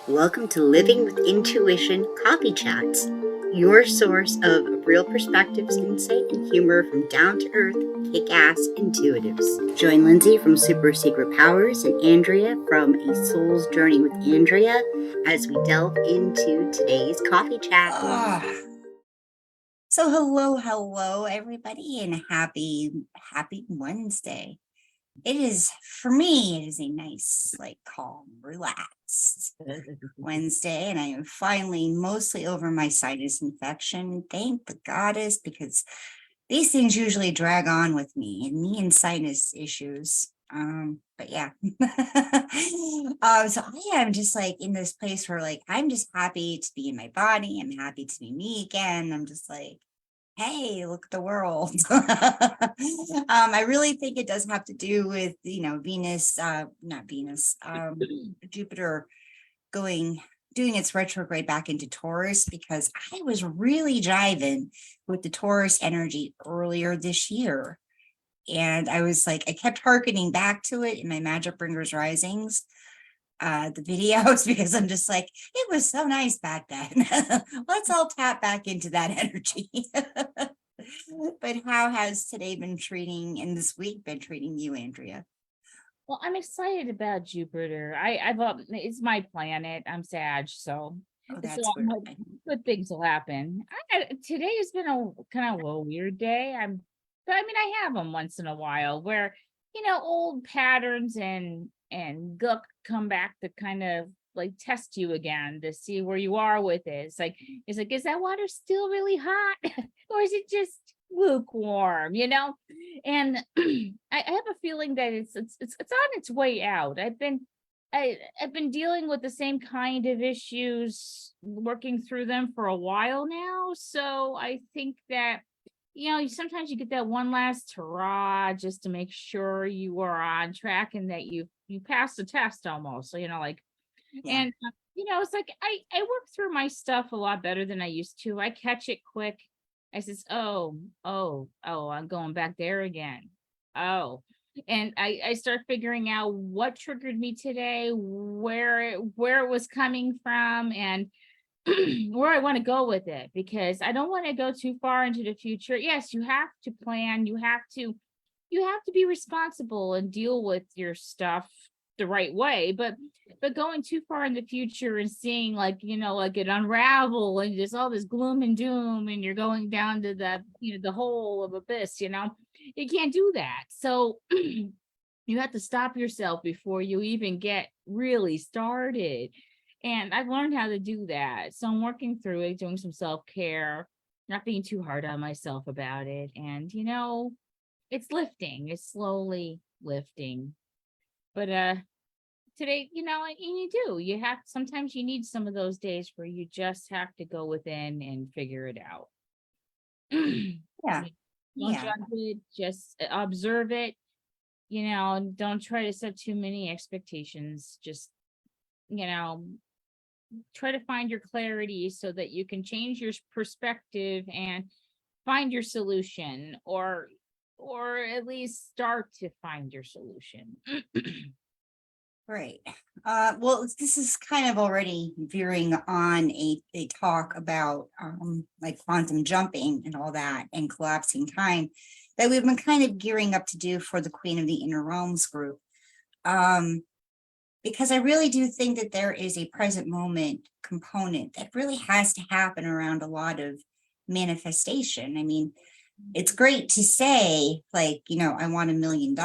Welcome to Living with Intuition Coffee Chats, your source of real perspectives, insight, and humor from down to earth, kick ass intuitives. Join Lindsay from Super Secret Powers and Andrea from A Soul's Journey with Andrea as we delve into today's coffee chat. So hello, everybody, and happy Wednesday. It is, for me, it is a nice, calm, relaxed Wednesday, and I am finally mostly over my sinus infection. Thank the goddess, because these things usually drag on with me and sinus issues. But yeah. So I am just in this place where I'm just happy to be in my body. I'm happy to be me again. I'm just hey, look at the world. I really think it does have to do with, Venus, not Venus, Jupiter doing its retrograde back into Taurus, because I was really jiving with the Taurus energy earlier this year. And I was I kept hearkening back to it in my Magic Bringers Risings, the videos, because I'm just it was so nice back then. Let's all tap back into that energy. But how has today been treating, and this week been treating you, Andrea? Well, I'm excited about Jupiter. It's my planet. I'm Sag, so Oh, so that's I'm weird. hoping good things will happen. Today has been a kind of a weird day. But I mean, I have them once in a while where old patterns and gook come back to kind of test you again to see where you are with it. It's like, is that water still really hot, or is it just lukewarm? And I have a feeling that it's on its way out. I've been dealing with the same kind of issues, working through them for a while now. So I think that sometimes you get that one last hurrah just to make sure you are on track and that you pass the test almost. So Yeah. and it's like I work through my stuff a lot better than I used to. I catch it quick. I says, oh, I'm going back there again. Oh. And I start figuring out what triggered me today, where it was coming from, and where I want to go with it, because I don't want to go too far into the future. Yes, you have to plan, you have to be responsible and deal with your stuff the right way, but going too far in the future and seeing it unravel and there's all this gloom and doom and you're going down to the hole of abyss, you can't do that. So you have to stop yourself before you even get really started. And I've learned how to do that. So I'm working through it, doing some self-care, not being too hard on myself about it. And it's lifting, it's slowly lifting. But today, and you have, sometimes you need some of those days where you just have to go within and figure it out. Yeah. Don't Yeah. judge it, just observe it. Don't try to set too many expectations. Just, you know, try to find your clarity so that you can change your perspective and find your solution, or at least start to find your solution. Great. This is kind of already veering on a talk about quantum jumping and all that, and collapsing time, that we've been kind of gearing up to do for the Queen of the Inner Realms group. Because I really do think that there is a present moment component that really has to happen around a lot of manifestation. I mean, it's great to say, I want $1 million.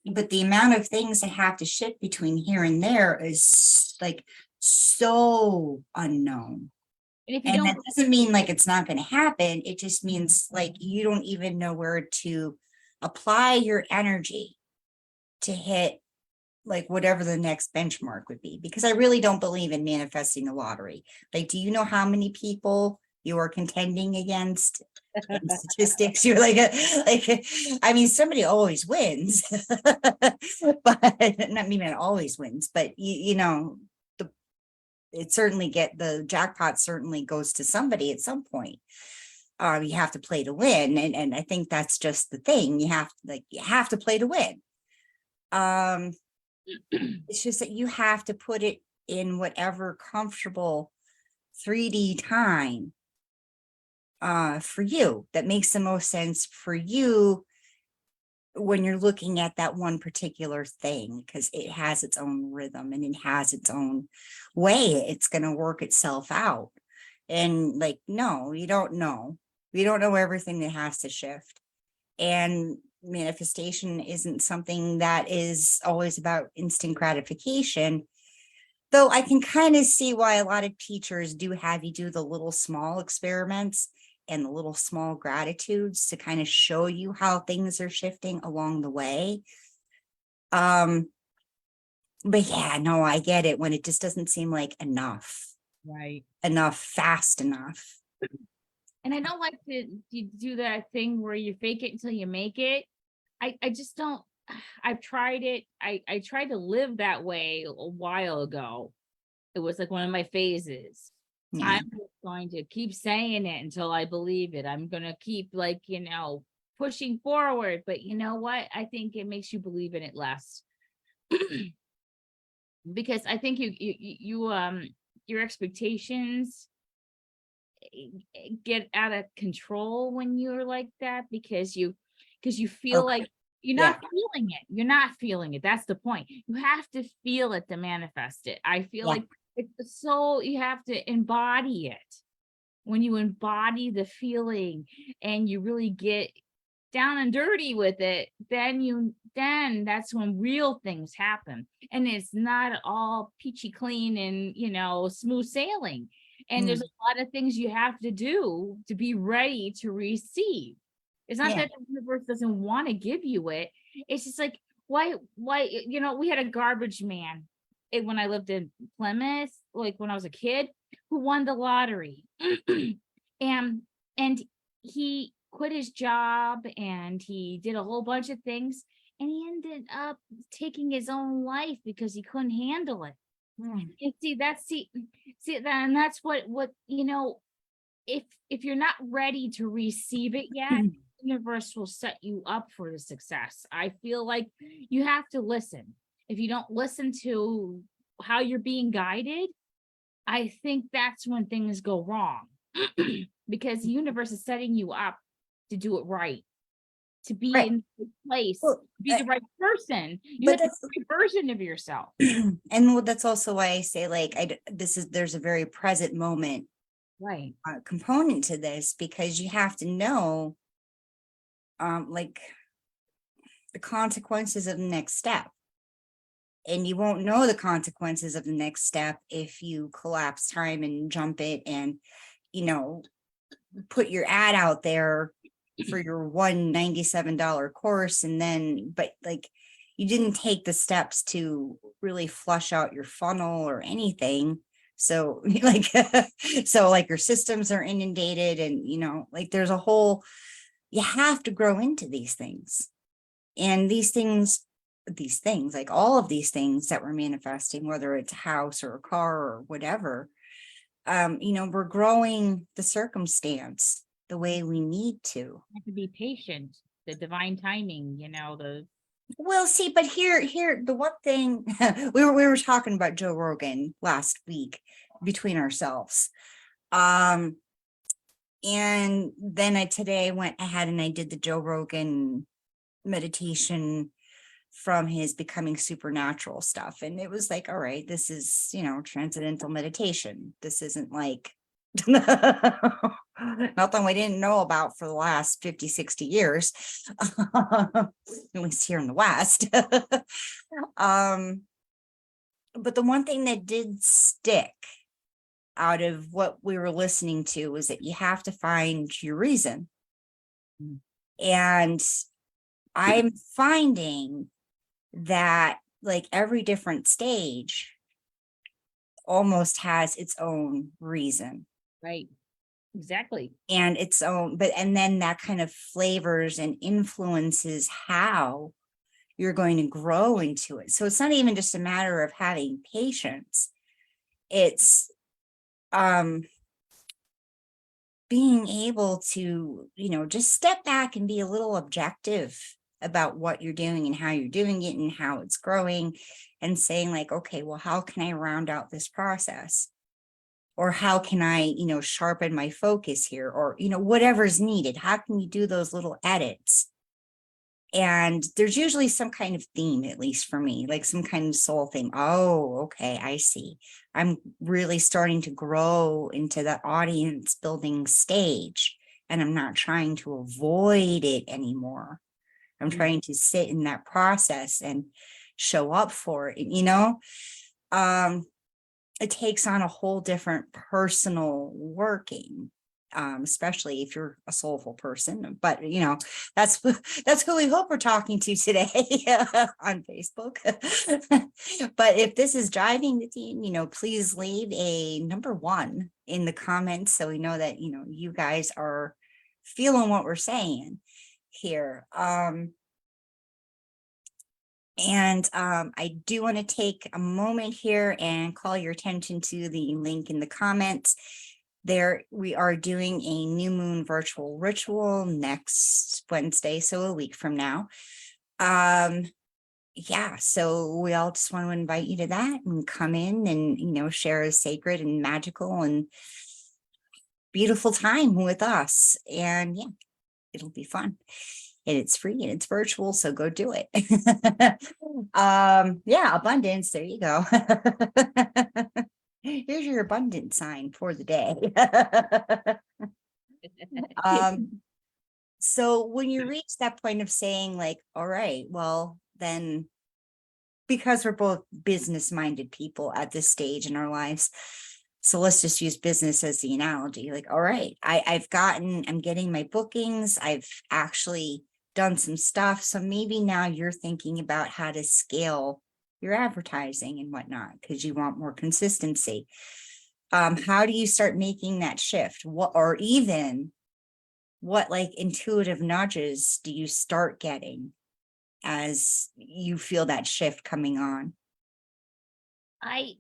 But the amount of things that have to shift between here and there is so unknown. And if you And that don't, doesn't mean it's not going to happen. It just means you don't even know where to apply your energy to hit whatever the next benchmark would be. Because I really don't believe in manifesting the lottery. Do you know how many people you are contending against? Statistics, you're I mean, somebody always wins. But not me, man always wins, but the jackpot certainly goes to somebody at some point. You have to play to win, and I think that's just the thing. You have to play to win. It's just that you have to put it in whatever comfortable 3D time for you that makes the most sense for you when you're looking at that one particular thing, because it has its own rhythm and it has its own way it's going to work itself out. And like, no, you don't know. You don't know everything that has to shift. And manifestation isn't something that is always about instant gratification. Though I can kind of see why a lot of teachers do have you do the little small experiments and the little small gratitudes to kind of show you how things are shifting along the way. But yeah, no, I get it when it just doesn't seem like Right. enough fast enough. And I don't like to do that thing where you fake it until you make it. I just don't. I've tried it. I tried to live that way a while ago. It was like one of my phases. Yeah. I'm just going to keep saying it until I believe it. I'm going to keep like, pushing forward. But you know what? I think it makes you believe in it less. Because I think your expectations get out of control when you're like that, because you feel Okay. like you're Yeah. not feeling it. You're not feeling it. That's the point. You have to feel it to manifest it. I feel Yeah. like it's so you have to embody it. When you embody the feeling and you really get down and dirty with it, then that's when real things happen. And it's not all peachy clean and smooth sailing. And there's Mm. a lot of things you have to do to be ready to receive. It's not Yeah. that the universe doesn't want to give you it. It's just like, why, we had a garbage man when I lived in Plymouth, like when I was a kid, who won the lottery. and and he quit his job and he did a whole bunch of things, and he ended up taking his own life because he couldn't handle it. Mm. And see that, and that's what if you're not ready to receive it yet, the universe will set you up for the success. I feel like you have to listen. If you don't listen to how you're being guided, I think that's when things go wrong. Because the universe is setting you up to do it right, to be Right. in the place, Well, to be the right person. You but have to that's be the right version of yourself. and that's also why I say like there's a very present moment Right. component to this, because you have to know like the consequences of the next step. And you won't know the consequences of the next step if you collapse time and jump it and, you know, put your ad out there for your $197 course. And then, but like, you didn't take the steps to really flush out your funnel or anything. So like, so like your systems are inundated and, like there's a whole, you have to grow into these things. And these things, like all of these things that we're manifesting, whether it's a house or a car or whatever, we're growing the circumstance the way we need to. You have to be patient, the divine timing, the Well, see, but here, the one thing we were talking about Joe Rogan last week between ourselves. And then today went ahead and I did the Joe Rogan meditation from his becoming supernatural stuff. And it was like, all right, this is, transcendental meditation. This isn't like nothing we didn't know about for the last 50, 60 years, at least here in the West. um, but the one thing that did stick out of what we were listening to was that you have to find your reason. Mm. And I'm finding that like every different stage almost has its own reason right. Exactly. and its own, and then that kind of flavors and influences how you're going to grow into it. So it's not even just a matter of having patience. It's being able to, just step back and be a little objective about what you're doing and how you're doing it and how it's growing, and saying like, okay, well, how can I round out this process? Or how can I, sharpen my focus here? Or, whatever's needed. How can you do those little edits? And there's usually some kind of theme, at least for me, like some kind of soul theme. Oh, okay, I see. I'm really starting to grow into the audience building stage, and I'm not trying to avoid it anymore. I'm trying to sit in that process and show up for it, it takes on a whole different personal working, especially if you're a soulful person. But that's that's who we hope we're talking to today on Facebook. But if this is driving the team, please leave a number 1 in the comments so we know that you guys are feeling what we're saying here. And I do want to take a moment here and call your attention to the link in the comments. There, we are doing a new moon virtual ritual next Wednesday, so a week from now. Yeah, so we all just want to invite you to that and come in and, share a sacred and magical and beautiful time with us. And yeah, it'll be fun. And it's free and it's virtual, so go do it. Yeah, abundance, there you go. Here's your abundance sign for the day. So when you reach that point of saying like, all right, well then, because we're both business minded people at this stage in our lives, so let's just use business as the analogy. Like, all right, I'm getting my bookings. I've actually done some stuff. So maybe now you're thinking about how to scale your advertising and whatnot, because you want more consistency. How do you start making that shift? Or even what like intuitive nudges do you start getting as you feel that shift coming on? I've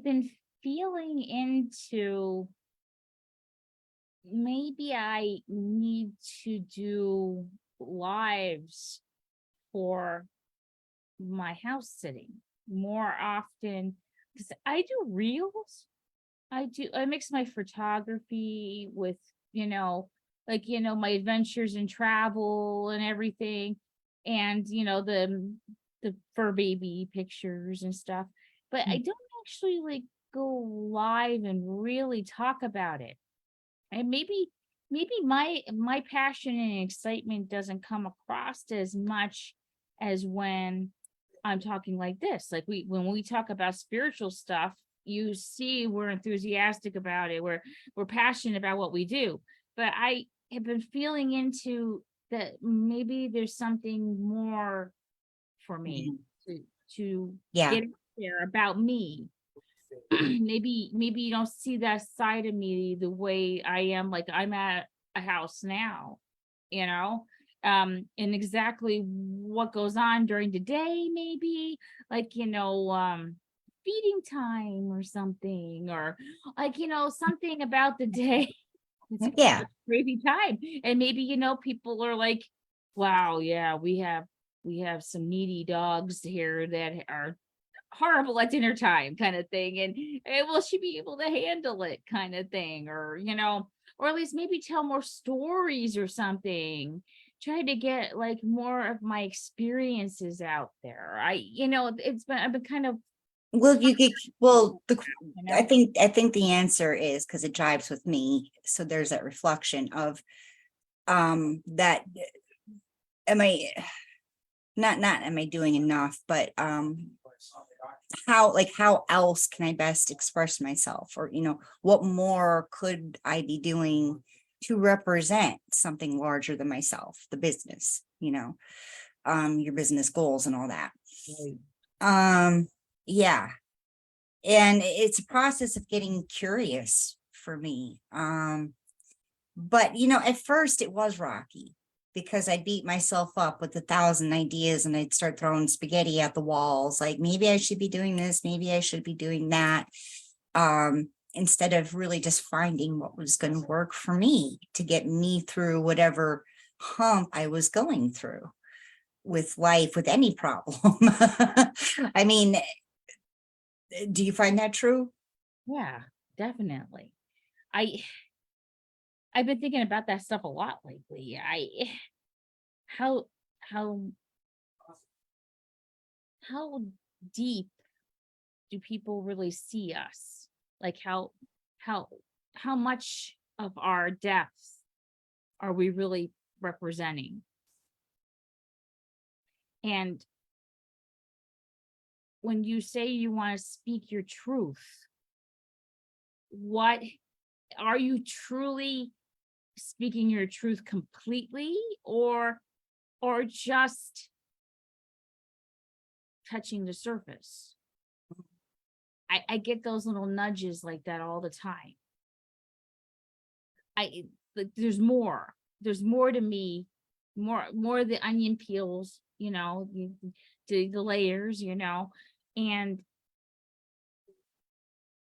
been feeling into maybe I need to do lives for my house sitting more often, because I do reels. I mix my photography with, my adventures and travel and everything. And, the fur baby pictures and stuff. But I don't actually like go live and really talk about it. And maybe my passion and excitement doesn't come across as much as when I'm talking like this. Like when we talk about spiritual stuff, you see we're enthusiastic about it. We're passionate about what we do. But I have been feeling into that maybe there's something more for me to Yeah. get out there about me. Maybe you don't see that side of me the way I am. Like I'm at a house now, you know and exactly what goes on during the day, maybe like feeding time or something, or like something about the day. It's Yeah. a crazy time. And maybe people are like, wow, yeah, we have some needy dogs here that are horrible at dinner time, kind of thing. And will she be able to handle it, kind of thing? Or or at least maybe tell more stories or something. Try to get like more of my experiences out there. I've been kind of, Well, you I know think the answer is because it jives with me. So there's that reflection of that am I not am I doing enough, but how else can I best express myself? Or what more could I be doing to represent something larger than myself, the business, your business goals and all that. Yeah. And it's a process of getting curious for me. But at first it was rocky because I beat myself up with 1,000 ideas and I'd start throwing spaghetti at the walls. Like maybe I should be doing this, maybe I should be doing that. Instead of really just finding what was going to work for me to get me through whatever hump I was going through with life, with any problem. I mean, do you find that true? Yeah, definitely. I I've been thinking about that stuff a lot lately. How how how deep do people really see us? Like how how much of our depth are we really representing? And when you say you want to speak your truth, what are you truly speaking your truth completely, or just touching the surface? I get those little nudges like that all the time. I like there's more to me, more of the onion peels, the layers, and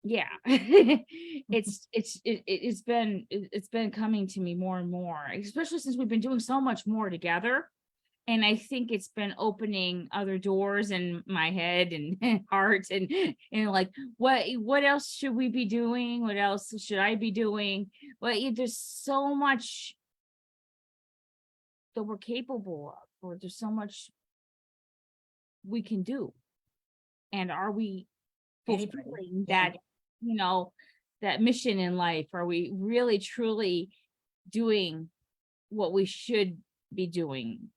yeah. It's been coming to me more and more, especially since we've been doing so much more together. And I think it's been opening other doors in my head and heart, and like, what else should we be doing? What else should I be doing? Well, there's so much that we're capable of, or there's so much we can do. And are we Anybody? fulfilling Yeah. you know, that mission in life? Are we really truly doing what we should be doing,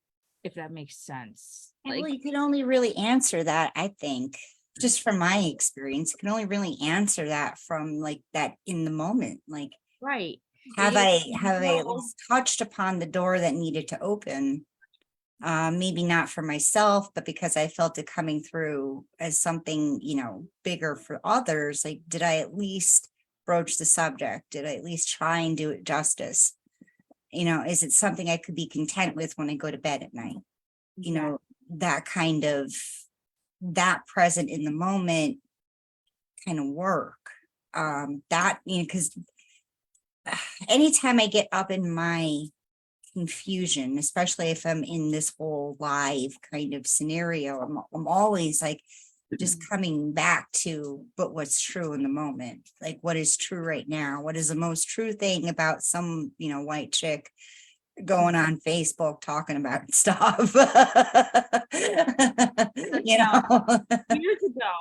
if that makes sense? And well, Like, you can only really answer that, I think, just from my experience, you can only really answer that from like that in the moment. Like, right. have It, I at no, least touched upon the door that needed to open? Maybe not for myself, but because I felt it coming through as something, bigger for others. Like, did I at least broach the subject? Did I at least try and do it justice? Is it something I could be content with when I go to bed at night? You exactly. know, that kind of that present in the moment kind of work. That, because anytime I get up in my confusion, especially if I'm in this whole live kind of scenario, I'm always like just coming back to, but what's true in the moment? Like, what is true right now? What is the most true thing about some, white chick going on Facebook talking about stuff? Like, you know? years ago,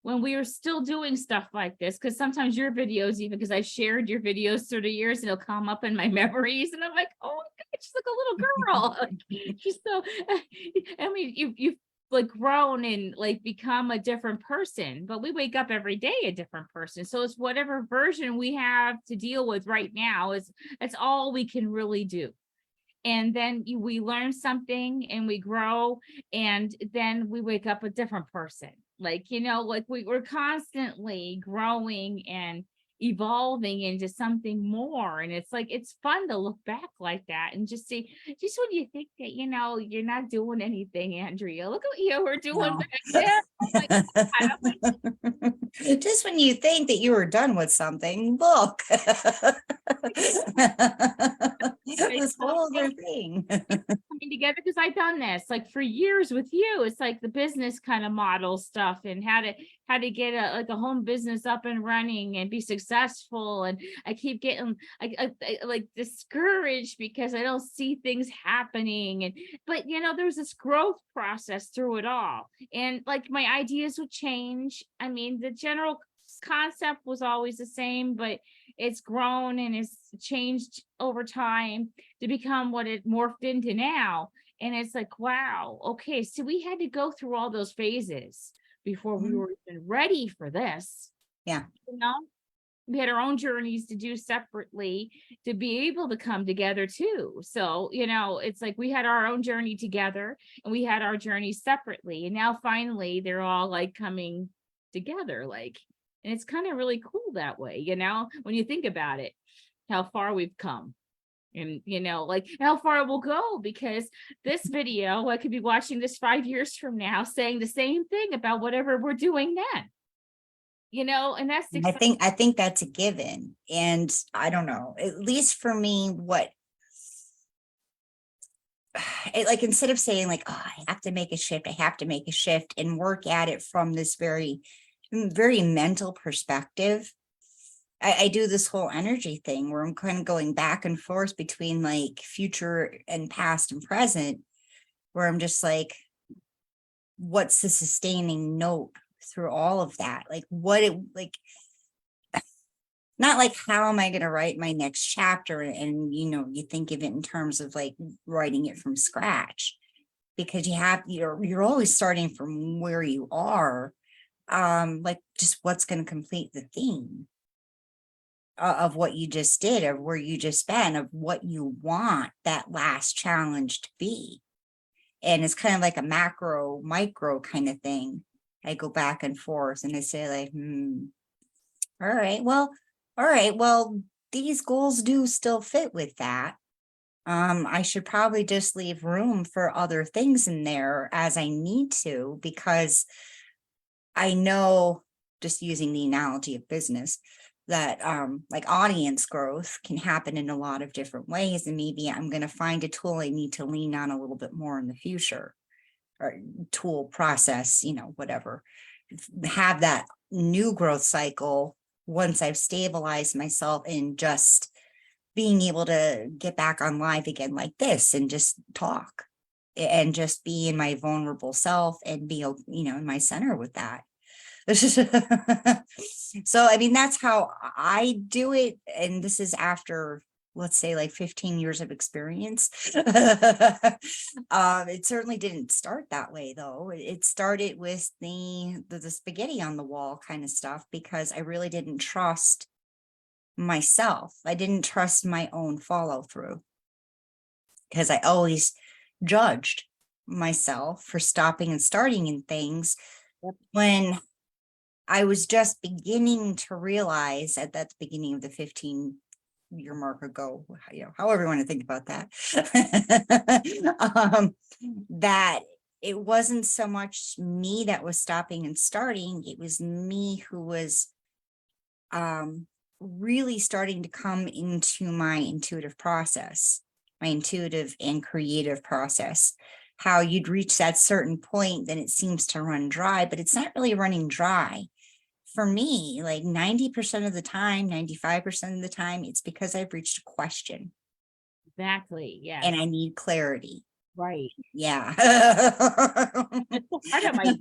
when we were still doing stuff like this, because sometimes your videos, even because I shared your videos through the years, and it'll come up in my memories, and I'm like, oh my God, she's like a little girl. Like, she's so, I mean, you've like grown and like become a different person, but we wake up every day a different person. So it's whatever version we have to deal with right now is that's all we can really do. And then we learn something and we grow, and then we wake up a different person, like, like we're constantly growing and evolving into something more. And it's like it's fun to look back like that and just see, just when you think that you're not doing anything, Andrea, look at what you were doing No. back then. Oh my God. I'm like, Just when you think that you were done with something, look. This whole other thing. coming together, because I've done this like for years with you. It's like the business kind of model stuff, and how to get a home business up and running and be successful. And I keep getting like discouraged because I don't see things happening. And but there's this growth process through it all. And like my ideas would change. I mean, the general concept was always the same, but it's grown and it's changed over time to become what it morphed into now. And it's like, wow, okay, so we had to go through all those phases before we Mhm. were even ready for this. Yeah. You know, we had our own journeys to do separately to be able to come together too. So, it's like we had our own journey together and we had our journey separately. And now finally they're all like coming together, like, and it's kind of really cool that way, when you think about it, how far we've come. And like how far we'll go, because this video, I could be watching this 5 years from now saying the same thing about whatever we're doing then, and that's the I think that's a given. And I don't know, at least for me, what like instead of saying like, oh, I have to make a shift, I have to make a shift and work at it from this very mental perspective. I do this whole energy thing where I'm kind of going back and forth between like future and past and present, where I'm just like, what's the sustaining note through all of that? Like what it like, not like how am I going to write my next chapter? And you think of it in terms of like writing it from scratch, because you're always starting from where you are. Like just what's going to complete the theme of what you just did, of where you just been, of what you want that last challenge to be. And it's kind of like a macro micro kind of thing. I go back and forth and I say like, all right, well, these goals do still fit with that. I should probably just leave room for other things in there as I need to, because I know, just using the analogy of business, that like audience growth can happen in a lot of different ways. And maybe I'm going to find a tool I need to lean on a little bit more in the future, or tool, process, whatever. Have that new growth cycle once I've stabilized myself in just being able to get back on live again like this and just talk and just be in my vulnerable self and be, in my center with that. So, I mean, that's how I do it. And this is after, let's say, like 15 years of experience. It certainly didn't start that way, though. It started with the spaghetti on the wall kind of stuff, because I really didn't trust myself. I didn't trust my own follow through, because I always judged myself for stopping and starting in things when I was just beginning to realize at that beginning of the 15-year mark ago, however you want to think about that, that it wasn't so much me that was stopping and starting, it was me who was really starting to come into my intuitive process, my intuitive and creative process. How you'd reach that certain point, then it seems to run dry, but it's not really running dry. For me, like 90% of the time, 95% of the time, it's because I've reached a question Exactly. Yeah. and I need clarity. Right. Yeah. It's so hard on my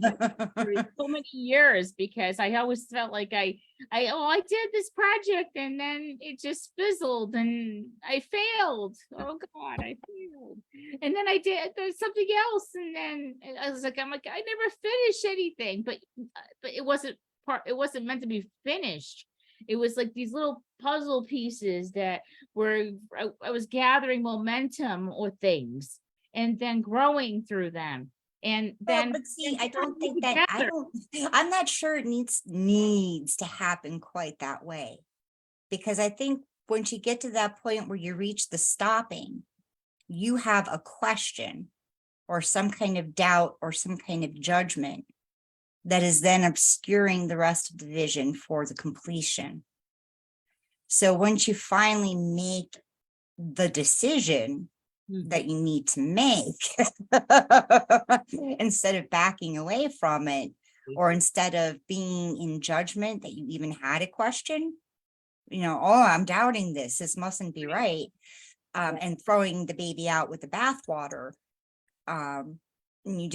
for so many years, because I always felt like I did this project and then it just fizzled and I failed. Oh God, I failed. And then I did there's something else, and then I'm like, I never finished anything, but it wasn't meant to be finished. It was like these little puzzle pieces that I was gathering momentum or things and then growing through them. And Well, then but see, I don't coming think that together. I'm not sure it needs to happen quite that way, because I think once you get to that point where you reach the stopping, you have a question or some kind of doubt or some kind of judgment that is then obscuring the rest of the vision for the completion. So once you finally make the decision that you need to make, instead of backing away from it, or instead of being in judgment that you even had a question, oh, I'm doubting this mustn't be right, and throwing the baby out with the bathwater, and you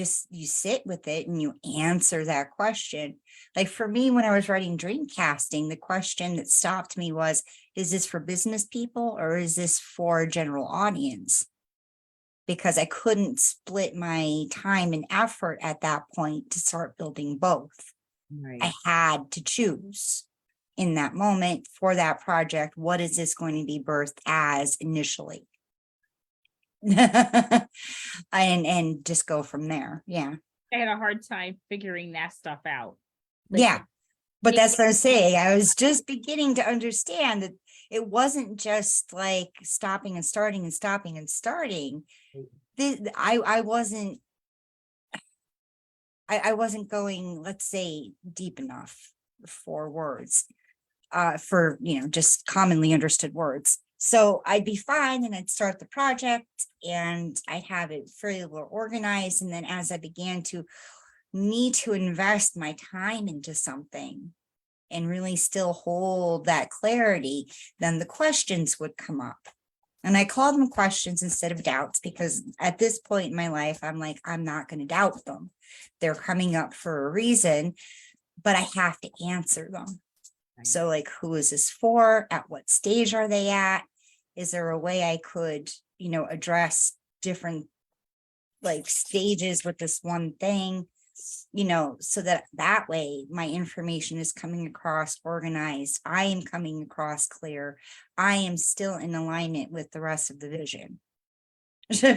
sit with it and you answer that question. Like for me, when I was writing dream casting, the question that stopped me was, is this for business people or is this for a general audience? Because I couldn't split my time and effort at that point to start building both. Right. I had to choose in that moment for that project, what is this going to be birthed as initially? and just go from there. Yeah. I had a hard time figuring that stuff out. Like, Yeah. But making that's what I'm saying. I was just beginning to understand that it wasn't just like stopping and starting and stopping and starting. I wasn't going, let's say, deep enough for words, for just commonly understood words. So I'd be fine and I'd start the project and I'd have it fairly well organized. And then as I began to need to invest my time into something and really still hold that clarity, then the questions would come up. And I call them questions instead of doubts, because at this point in my life, I'm like, I'm not going to doubt them. They're coming up for a reason, but I have to answer them. So like, who is this for? At what stage are they at? Is there a way I could, address different like stages with this one thing, so that way my information is coming across organized. I am coming across clear. I am still in alignment with the rest of the vision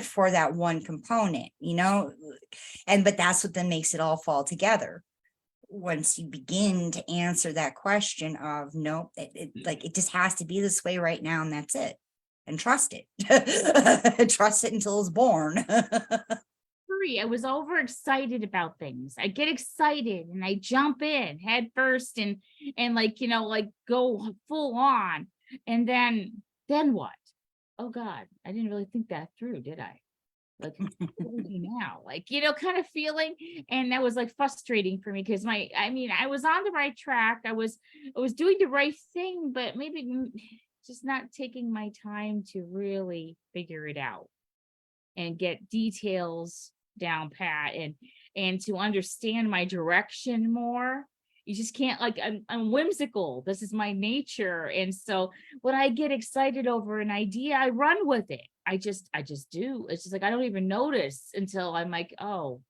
for that one component, but that's what then makes it all fall together. Once you begin to answer that question of nope, it just has to be this way right now, and that's it. And trust it. Trust it until it's born. I was overexcited about things. I get excited and I jump in head first and go full on. And then what? Oh God, I didn't really think that through, did I? Like, what do we do now? Kind of feeling. And that was like frustrating for me because I was on the right track. I was doing the right thing, but maybe just not taking my time to really figure it out and get details down pat and to understand my direction more. You just can't, I'm whimsical. This is my nature. And so when I get excited over an idea, I run with it. I just do. It's just like I don't even notice until I'm like, oh,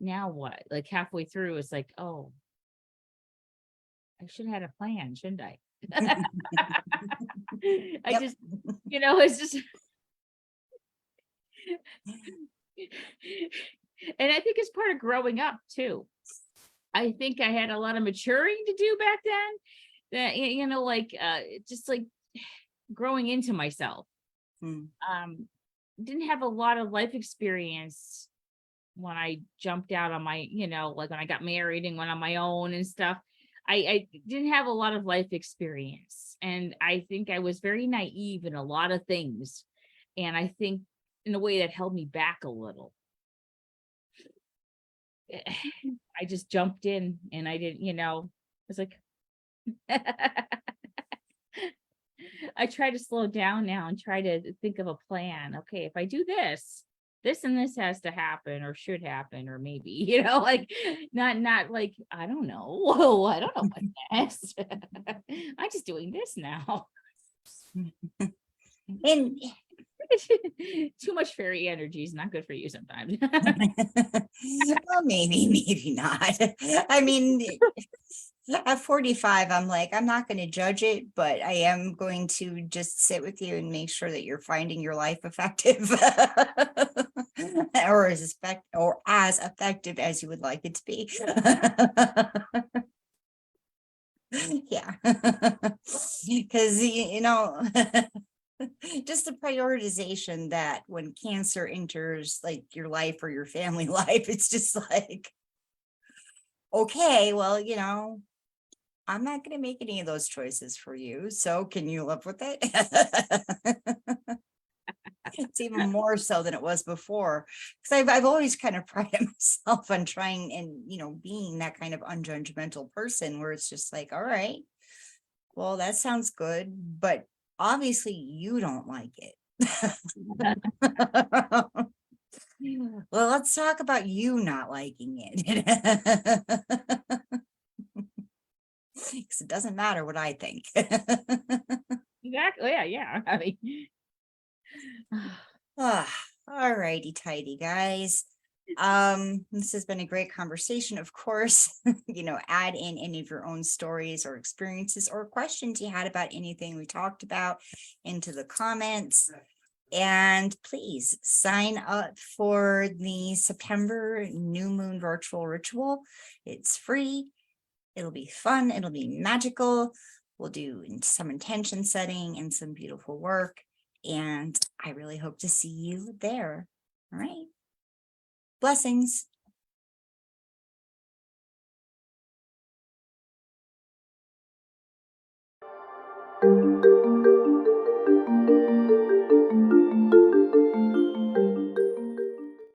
now what? Like halfway through, it's like, oh, I should have had a plan, shouldn't I? Yep. Just, it's just and I think it's part of growing up too. I think I had a lot of maturing to do back then. That just like growing into myself. Didn't have a lot of life experience when I jumped out on my, like when I got married and went on my own and stuff. I didn't have a lot of life experience, and I think I was very naive in a lot of things, and I think in a way that held me back a little. I just jumped in and I didn't, it's like I try to slow down now and try to think of a plan. Okay, if I do this and this has to happen or should happen, or maybe, not like, I don't know. Whoa, I don't know what next. I'm just doing this now. And too much fairy energy is not good for you sometimes. well, maybe not. I mean, at 45, I'm like, I'm not going to judge it, but I am going to just sit with you and make sure that you're finding your life effective or as effective as you would like it to be. Yeah. Because, just the prioritization that when cancer enters like your life or your family life, it's just like, okay, well, I'm not going to make any of those choices for you. So can you live with it? It's even more so than it was before. Because I've always kind of prided myself on trying and, being that kind of unjudgmental person where it's just like, all right, well, that sounds good, but obviously you don't like it. Well, let's talk about you not liking it. Because it doesn't matter what I think. Exactly. Yeah. All righty, tidy guys. This has been a great conversation. Of course, add in any of your own stories or experiences or questions you had about anything we talked about into the comments. And please sign up for the September new moon virtual ritual. It's free. It'll be fun. It'll be magical. We'll do some intention setting and some beautiful work. And I really hope to see you there. All right. Blessings.